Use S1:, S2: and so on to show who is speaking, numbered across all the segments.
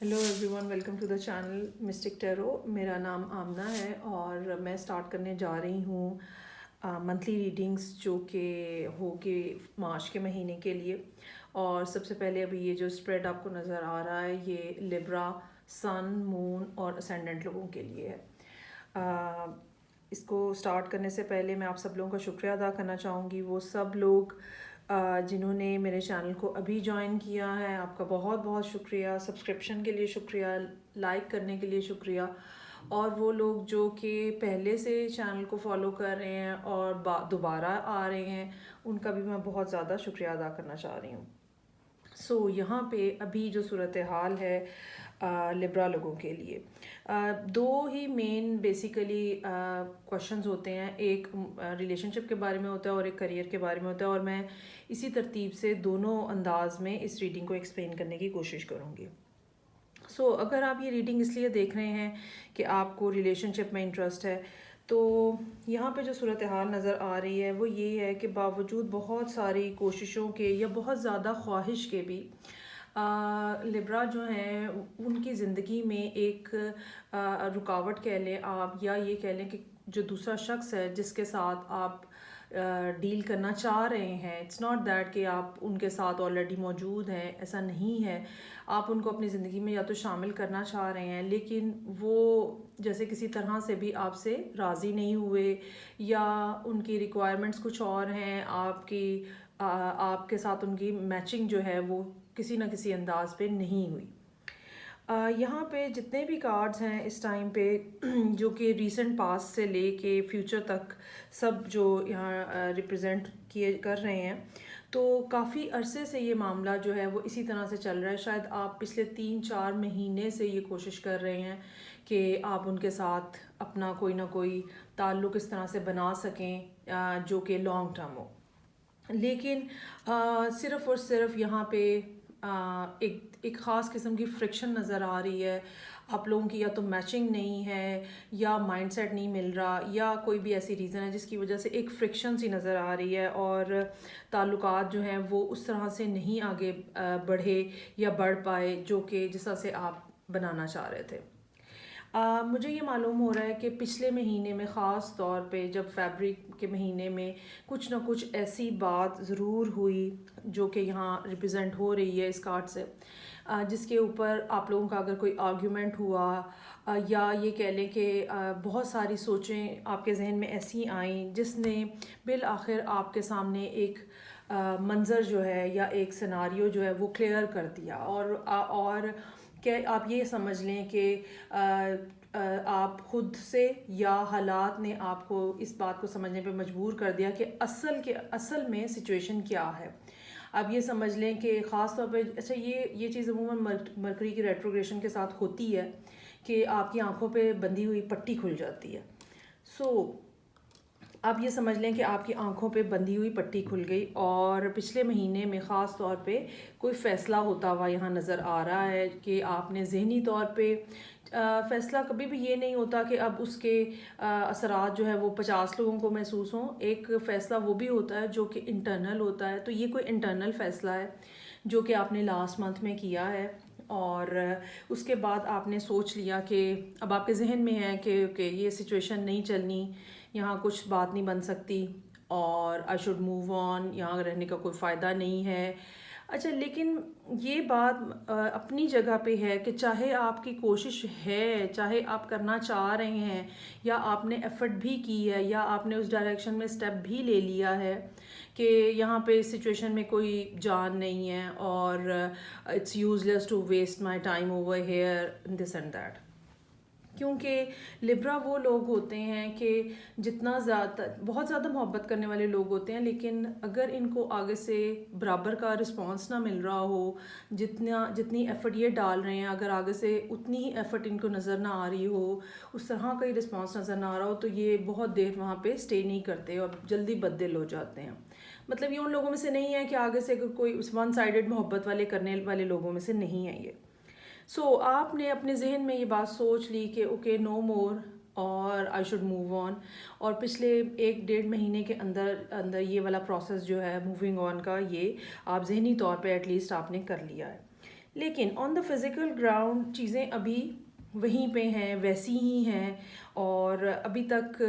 S1: Hello everyone, welcome to the channel mystic tarot. मेरा नाम आमना है और मैं स्टार्ट करने जा रही हूँ मंथली रीडिंग्स जो कि होगी मार्च के महीने के लिए। और सबसे पहले अभी ये जो स्प्रेड आपको नज़र आ रहा है ये लिब्रा, सन, मून और असेंडेंट लोगों के लिए है। इसको स्टार्ट करने से पहले मैं आप सब लोगों का शुक्रिया अदा करना चाहूँगी। वो सब लोग जिन्होंने मेरे चैनल को अभी ज्वाइन किया है, आपका बहुत बहुत शुक्रिया। सब्सक्रिप्शन के लिए शुक्रिया, लाइक करने के लिए शुक्रिया। और वो लोग जो कि पहले से चैनल को फॉलो कर रहे हैं और दोबारा आ रहे हैं, उनका भी मैं बहुत ज़्यादा शुक्रिया अदा करना चाह रही हूँ। यहाँ पे अभी जो सूरत हाल है लिब्रा लोगों के लिए, दो ही मेन बेसिकली क्वेश्चंस होते हैं। एक रिलेशनशिप के बारे में होता है और एक करियर के बारे में होता है, और मैं इसी तरतीब से दोनों अंदाज में इस रीडिंग को एक्सप्लेन करने की कोशिश करूँगी। अगर आप ये रीडिंग इसलिए देख रहे हैं कि आपको रिलेशनशिप में इंटरेस्ट है, तो यहाँ पे जो सूरत हाल नज़र आ रही है वो ये है कि बावजूद बहुत सारी कोशिशों के या बहुत ज़्यादा ख्वाहिश के भी लिब्रा जो हैं उनकी ज़िंदगी में एक रुकावट कह लें आप, या ये कह लें कि जो दूसरा शख्स है जिसके साथ आप डील करना चाह रहे हैं, इट्स नॉट दैट कि आप उनके साथ ऑलरेडी मौजूद हैं, ऐसा नहीं है। आप उनको अपनी ज़िंदगी में या तो शामिल करना चाह रहे हैं, लेकिन वो जैसे किसी तरह से भी आपसे राज़ी नहीं हुए, या उनकी रिक्वायरमेंट्स कुछ और हैं, आपके साथ उनकी मैचिंग जो है वो किसी न किसी अंदाज पे नहीं हुई। यहाँ पे जितने भी कार्ड्स हैं इस टाइम पे जो कि रीसेंट पास्ट से ले के फ्यूचर तक सब जो यहाँ रिप्रेजेंट किए कर रहे हैं, तो काफ़ी अरसे से ये मामला जो है वो इसी तरह से चल रहा है। शायद आप पिछले 3-4 महीने से ये कोशिश कर रहे हैं कि आप उनके साथ अपना कोई ना कोई ताल्लुक़ इस तरह से बना सकें जो कि लॉन्ग टर्म हो, लेकिन सिर्फ़ और सिर्फ यहाँ पे एक ख़ास किस्म की फ्रिक्शन नज़र आ रही है। आप लोगों की या तो मैचिंग नहीं है, या माइंडसेट नहीं मिल रहा, या कोई भी ऐसी रीज़न है जिसकी वजह से एक फ्रिक्शन सी नज़र आ रही है, और ताल्लुकात जो हैं वो उस तरह से नहीं आगे बढ़े या बढ़ पाए जो कि जिस तरह से आप बनाना चाह रहे थे। मुझे ये मालूम हो रहा है कि पिछले महीने में ख़ास तौर पे जब फरवरी के महीने में कुछ ना कुछ ऐसी बात ज़रूर हुई जो कि यहाँ रिप्रेजेंट हो रही है इस कार्ड से, जिसके ऊपर आप लोगों का अगर कोई आर्ग्यूमेंट हुआ, या ये कह लें कि बहुत सारी सोचें आपके जहन में ऐसी आईं जिसने बिल आखिर आपके सामने एक मंज़र जो है या एक सिनारियो जो है वो क्लियर कर दिया, और क्या आप ये समझ लें कि आप ख़ुद से या हालात ने आपको इस बात को समझने पे मजबूर कर दिया कि असल में सिचुएशन क्या है। अब ये समझ लें कि ख़ास तौर पे, अच्छा, ये चीज़ अमूमन मरकरी की रेट्रोग्रेशन के साथ होती है कि आपकी आंखों पे बंधी हुई पट्टी खुल जाती है। आप ये समझ लें कि आपकी आंखों पे बंधी हुई पट्टी खुल गई, और पिछले महीने में ख़ास तौर पे कोई फ़ैसला होता हुआ यहाँ नज़र आ रहा है कि आपने ज़हनी तौर पे फ़ैसला, कभी भी ये नहीं होता कि अब उसके असरात जो है वो 50 लोगों को महसूस हों। एक फ़ैसला वो भी होता है जो कि इंटरनल होता है। तो ये कोई इंटरनल फ़ैसला है जो कि आपने लास्ट मंथ में किया है, और उसके बाद आपने सोच लिया कि अब आपके जहन में है कि ये सिचुएशन नहीं चलनी, यहाँ कुछ बात नहीं बन सकती, और आई शुड मूव ऑन, यहाँ रहने का कोई फ़ायदा नहीं है। अच्छा, लेकिन ये बात अपनी जगह पे है कि चाहे आपकी कोशिश है, चाहे आप करना चाह रहे हैं, या आपने एफ़र्ट भी की है, या आपने उस डायरेक्शन में स्टेप भी ले लिया है कि यहाँ पे इस सिचुएशन में कोई जान नहीं है, और it's useless to waste my time over here, this and that. क्योंकि लिब्रा वो लोग होते हैं कि जितना ज़्यादा बहुत ज़्यादा मोहब्बत करने वाले लोग होते हैं, लेकिन अगर इनको आगे से बराबर का रिस्पांस ना मिल रहा हो, जितनी एफ़र्ट ये डाल रहे हैं, अगर आगे से उतनी ही एफ़र्ट इनको नज़र ना आ रही हो, उस तरह का ही रिस्पांस नज़र ना आ रहा हो, तो ये बहुत देर वहाँ पे स्टे नहीं करते और जल्दी बददिल हो जाते हैं। मतलब ये उन लोगों में से नहीं है कि आगे से कोई वन साइडेड मोहब्बत वाले करने वाले लोगों में से नहीं है ये। आपने अपने जहन में ये बात सोच ली कि ओके, नो मोर, और आई शुड मूव ऑन, और पिछले 1-1.5 महीने के अंदर ये वाला प्रोसेस जो है मूविंग ऑन का, ये आप जहनी तौर पे एटलीस्ट आपने कर लिया है। لیکن آن دا فزیکل گراؤنڈ چیزیں ابھی وہیں پہ ہیں، ویسی ہی ہیں، اور ابھی تک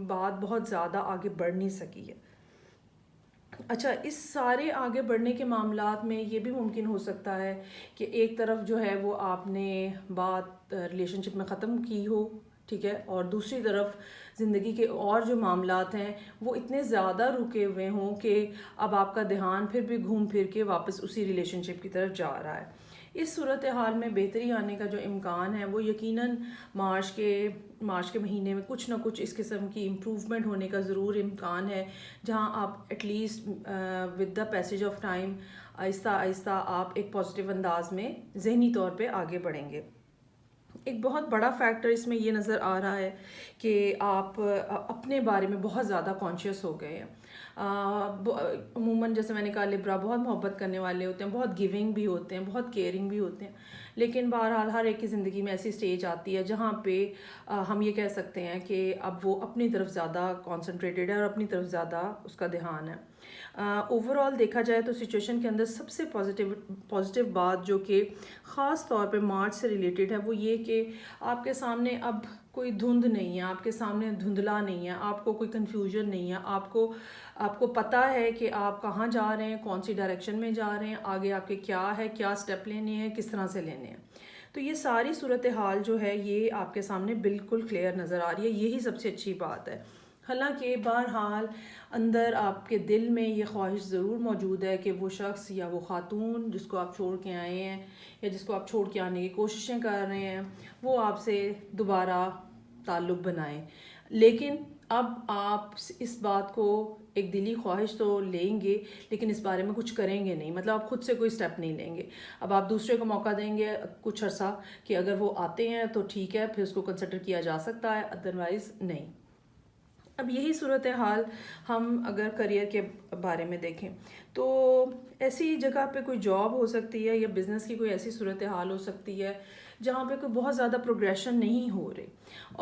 S1: بات بہت زیادہ آگے بڑھ نہیں سکی ہے۔ اچھا، اس سارے آگے بڑھنے کے معاملات میں یہ بھی ممکن ہو سکتا ہے کہ ایک طرف جو ہے وہ آپ نے بات ریلیشن شپ میں ختم کی ہو، ٹھیک ہے، اور دوسری طرف زندگی کے اور جو معاملات ہیں وہ اتنے زیادہ رکے ہوئے ہوں کہ اب آپ کا دھیان پھر بھی گھوم پھر کے واپس اسی ریلیشن شپ کی طرف جا رہا ہے۔ اس صورتحال میں بہتری آنے کا جو امکان ہے وہ یقیناً مارچ کے مہینے میں کچھ نہ کچھ اس قسم کی امپروومنٹ ہونے کا ضرور امکان ہے، جہاں آپ at least with the passage of time آہستہ آہستہ آپ ایک پازیٹیو انداز میں ذہنی طور پہ آگے بڑھیں گے۔ ایک بہت بڑا فیکٹر اس میں یہ نظر آ رہا ہے کہ آپ اپنے بارے میں بہت زیادہ کانشیس ہو گئے ہیں۔ عموماً جیسے میں نے کہا، لبرا بہت محبت کرنے والے ہوتے ہیں، بہت گیونگ بھی ہوتے ہیں، بہت کیئرنگ بھی ہوتے ہیں، لیکن بہرحال ہر ایک کی زندگی میں ایسی سٹیج آتی ہے جہاں پہ ہم یہ کہہ سکتے ہیں کہ اب وہ اپنی طرف زیادہ کانسنٹریٹڈ ہے اور اپنی طرف زیادہ اس کا دھیان ہے۔ اوور آل دیکھا جائے تو سچویشن کے اندر سب سے پازیٹیو بات جو کہ خاص طور پہ مارچ سے ریلیٹڈ ہے وہ یہ کہ آپ کے سامنے اب کوئی دھند نہیں ہے، آپ کے سامنے دھندلا نہیں ہے، آپ کو کوئی کنفیوژن نہیں ہے، آپ کو پتہ ہے کہ آپ کہاں جا رہے ہیں، کون سی ڈائریکشن میں جا رہے ہیں، آگے آپ کے کیا ہے، کیا سٹیپ لینے ہیں، کس طرح سے لینے ہیں۔ تو یہ ساری صورتحال جو ہے یہ آپ کے سامنے بالکل کلیئر نظر آ رہی ہے، یہی سب سے اچھی بات ہے۔ حالانکہ بہرحال اندر آپ کے دل میں یہ خواہش ضرور موجود ہے کہ وہ شخص یا وہ خاتون جس کو آپ چھوڑ کے آئے ہیں یا جس کو آپ چھوڑ کے آنے کی کوششیں کر رہے ہیں وہ آپ سے دوبارہ تعلق بنائیں، لیکن اب آپ اس بات کو ایک دلی خواہش تو لیں گے لیکن اس بارے میں کچھ کریں گے نہیں، مطلب آپ خود سے کوئی سٹیپ نہیں لیں گے۔ اب آپ دوسرے کو موقع دیں گے کچھ عرصہ کہ اگر وہ آتے ہیں تو ٹھیک ہے، پھر اس کو کنسیڈر کیا جا سکتا ہے، ادروائز نہیں۔ اب یہی صورتحال ہم اگر کریئر کے بارے میں دیکھیں تو ایسی جگہ پہ کوئی جاب ہو سکتی ہے یا بزنس کی کوئی ایسی صورتحال ہو سکتی ہے جہاں پہ کوئی بہت زیادہ پروگریشن نہیں ہو رہی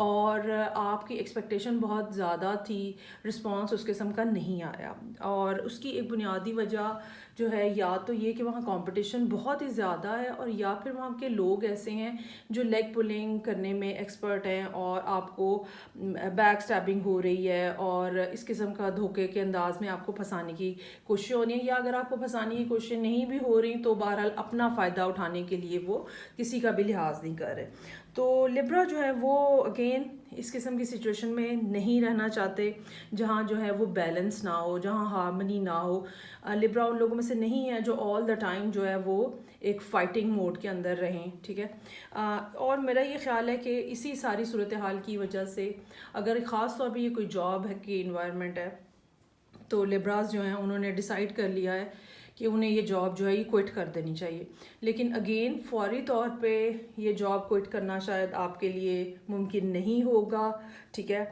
S1: اور آپ کی ایکسپیکٹیشن بہت زیادہ تھی، رسپانس اس قسم کا نہیں آیا، اور اس کی ایک بنیادی وجہ جو ہے یا تو یہ کہ وہاں کمپٹیشن بہت ہی زیادہ ہے، اور یا پھر وہاں کے لوگ ایسے ہیں جو لیگ پولنگ کرنے میں ایکسپرٹ ہیں اور آپ کو بیک سٹیبنگ ہو رہی ہے اور اس قسم کا دھوکے کے انداز میں آپ کو پھنسانے کی کوشش ہو رہی ہے، یا اگر آپ کو پھنسانے کی کوششیں نہیں بھی ہو رہی تو بہرحال اپنا فائدہ اٹھانے کے لیے وہ کسی کا بھی لحاظ نہیں کر رہے۔ تو لبرا جو ہے وہ اگین اس قسم کی سچویشن میں نہیں رہنا چاہتے جہاں جو ہے وہ بیلنس نہ ہو، جہاں ہارمنی نہ ہو۔ لبرا ان لوگوں میں سے نہیں ہے جو آل دا ٹائم جو ہے وہ ایک فائٹنگ موڈ کے اندر رہیں، ٹھیک ہے۔ اور میرا یہ خیال ہے کہ اسی ساری صورتحال کی وجہ سے اگر خاص طور پہ یہ کوئی جاب ہے کہ انوائرمنٹ ہے تو لبراز جو ہیں انہوں نے ڈیسائیڈ کر لیا ہے کہ انہیں یہ جاب جو ہے یہ کوئٹ کر دینی چاہیے، لیکن اگین فوری طور پہ یہ جاب کوئٹ کرنا شاید آپ کے لیے ممکن نہیں ہوگا، ٹھیک ہے۔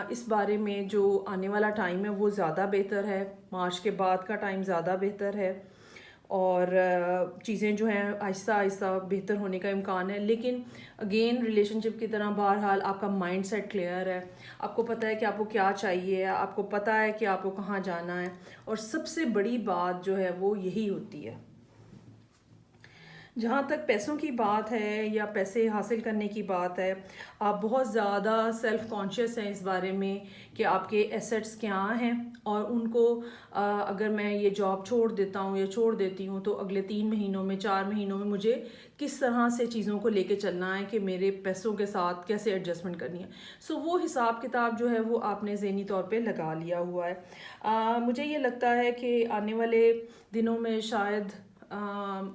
S1: اس بارے میں جو آنے والا ٹائم ہے وہ زیادہ بہتر ہے، مارچ کے بعد کا ٹائم زیادہ بہتر ہے اور چیزیں جو ہیں آہستہ آہستہ بہتر ہونے کا امکان ہے، لیکن اگین ریلیشن شپ کی طرح بہرحال آپ کا مائنڈ سیٹ کلیئر ہے، آپ کو پتہ ہے کہ آپ کو کیا چاہیے، آپ کو پتہ ہے کہ آپ کو کہاں جانا ہے، اور سب سے بڑی بات جو ہے وہ یہی ہوتی ہے۔ جہاں تک پیسوں کی بات ہے یا پیسے حاصل کرنے کی بات ہے، آپ بہت زیادہ سیلف کانشیس ہیں اس بارے میں کہ آپ کے ایسٹس کیا ہیں، اور ان کو اگر میں یہ جاب چھوڑ دیتا ہوں یا چھوڑ دیتی ہوں تو اگلے 3 مہینوں میں 4 مہینوں میں مجھے کس طرح سے چیزوں کو لے کے چلنا ہے، کہ میرے پیسوں کے ساتھ کیسے ایڈجسٹمنٹ کرنی ہے۔ سو وہ حساب کتاب جو ہے وہ آپ نے ذہنی طور پہ لگا لیا ہوا ہے۔ مجھے یہ لگتا ہے کہ آنے والے دنوں میں شاید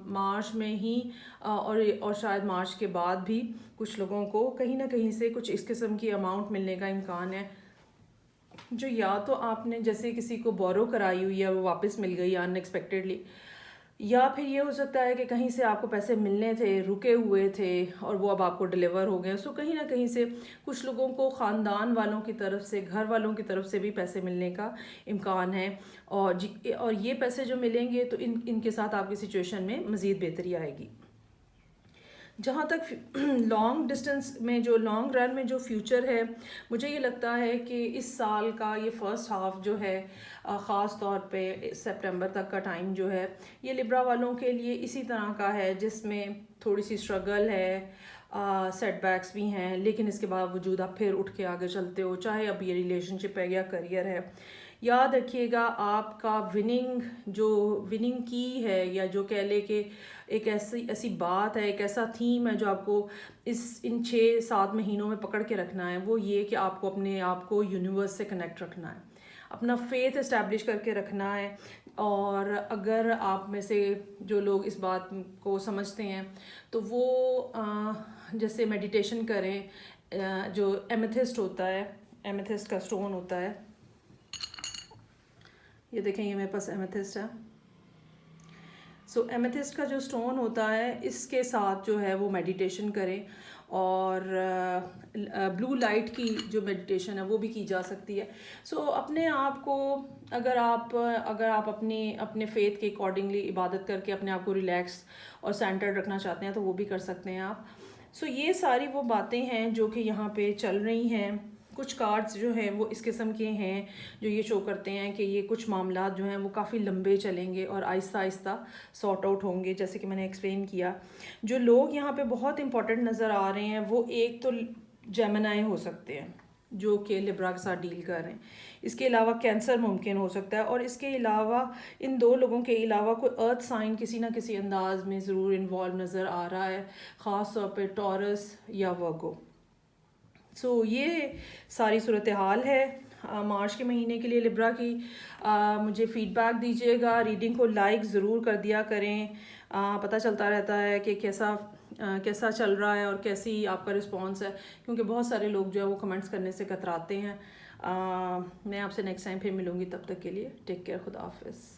S1: مارچ میں ہی اور شاید مارچ کے بعد بھی کچھ لوگوں کو کہیں نہ کہیں سے کچھ اس قسم کی اماؤنٹ ملنے کا امکان ہے، جو یا تو آپ نے جیسے کسی کو بورو کرائی ہوئی ہے وہ واپس مل گئی ان ایکسپیکٹڈلی، یا پھر یہ ہو سکتا ہے کہ کہیں سے آپ کو پیسے ملنے تھے، رکے ہوئے تھے اور وہ اب آپ کو ڈیلیور ہو گئے۔ سو کہیں نہ کہیں سے کچھ لوگوں کو خاندان والوں کی طرف سے، گھر والوں کی طرف سے بھی پیسے ملنے کا امکان ہے، اور یہ پیسے جو ملیں گے تو ان کے ساتھ آپ کی سچویشن میں مزید بہتری آئے گی۔ जहाँ तक लॉन्ग डिस्टेंस में जो लॉन्ग रन में जो फ्यूचर है, मुझे ये लगता है कि इस साल का ये फर्स्ट हाफ जो है, ख़ास तौर पे सितंबर तक का टाइम जो है, ये लिब्रा वालों के लिए इसी तरह का है जिसमें थोड़ी सी स्ट्रगल है, सेटबैक्स भी हैं, लेकिन इसके बावजूद आप फिर उठ के आगे चलते हो, चाहे अब ये रिलेशनशिप है या करियर है। याद रखिएगा, आपका विनिंग की है, या जो कह ले कि एक ऐसी बात है, एक ऐसा थीम है जो आपको इन 6-7 महीनों में पकड़ के रखना है, वो ये कि आपको अपने आप को यूनिवर्स से कनेक्ट रखना है, अपना फेथ इस्टेब्लिश करके रखना है। और अगर आप में से जो लोग इस बात को समझते हैं तो वो जैसे मेडिटेशन करें, जो एमेथिस्ट होता है, एमेथिस्ट का स्टोन होता है, ये देखें, ये मेरे पास एमेथिस्ट है। सो एमेथिस्ट का जो स्टोन होता है, इसके साथ जो है वो मेडिटेशन करें, और ब्लू लाइट की जो मेडिटेशन है वो भी की जा सकती है। सो अपने आप को अगर आप अपने फेथ के अकॉर्डिंगली इबादत करके अपने आप को रिलैक्स और सेंटर्ड रखना चाहते हैं तो वो भी कर सकते हैं आप। सो ये सारी वो बातें हैं जो कि यहाँ पे चल रही हैं। कुछ कार्ड्स जो हैं वो इस किस्म के हैं जो ये शो करते हैं कि ये कुछ मामला जो हैं वो काफ़ी लंबे चलेंगे और आहिस्ता आहिस्ता सॉर्ट आउट होंगे, जैसे कि मैंने एक्सप्लेन किया। जो लोग यहाँ पे बहुत इंपॉर्टेंट नज़र आ रहे हैं वो एक तो जेमिनी हो सकते हैं जो कि लिब्रा के साथ डील कर रहे हैं, इसके अलावा कैंसर मुमकिन हो सकता है, और इसके अलावा इन 2 लोगों के अलावा कोई अर्थ साइन किसी ना किसी अंदाज में ज़रूर इन्वॉल्व नज़र आ रहा है, ख़ास तौर पे टॉरस या वर्गो। सो ये सारी सूरत हाल है मार्च के महीने के लिए लिब्रा की। मुझे फ़ीडबैक दीजिएगा, रीडिंग को लाइक ज़रूर कर दिया करें, पता चलता रहता है कि कैसा चल रहा है और कैसी आपका रिस्पांस है, क्योंकि बहुत सारे लोग जो है वो कमेंट्स करने से कतराते हैं। मैं आपसे नेक्स्ट टाइम फिर मिलूँगी, तब तक के लिए टेक केयर, खुदा हाफिज़।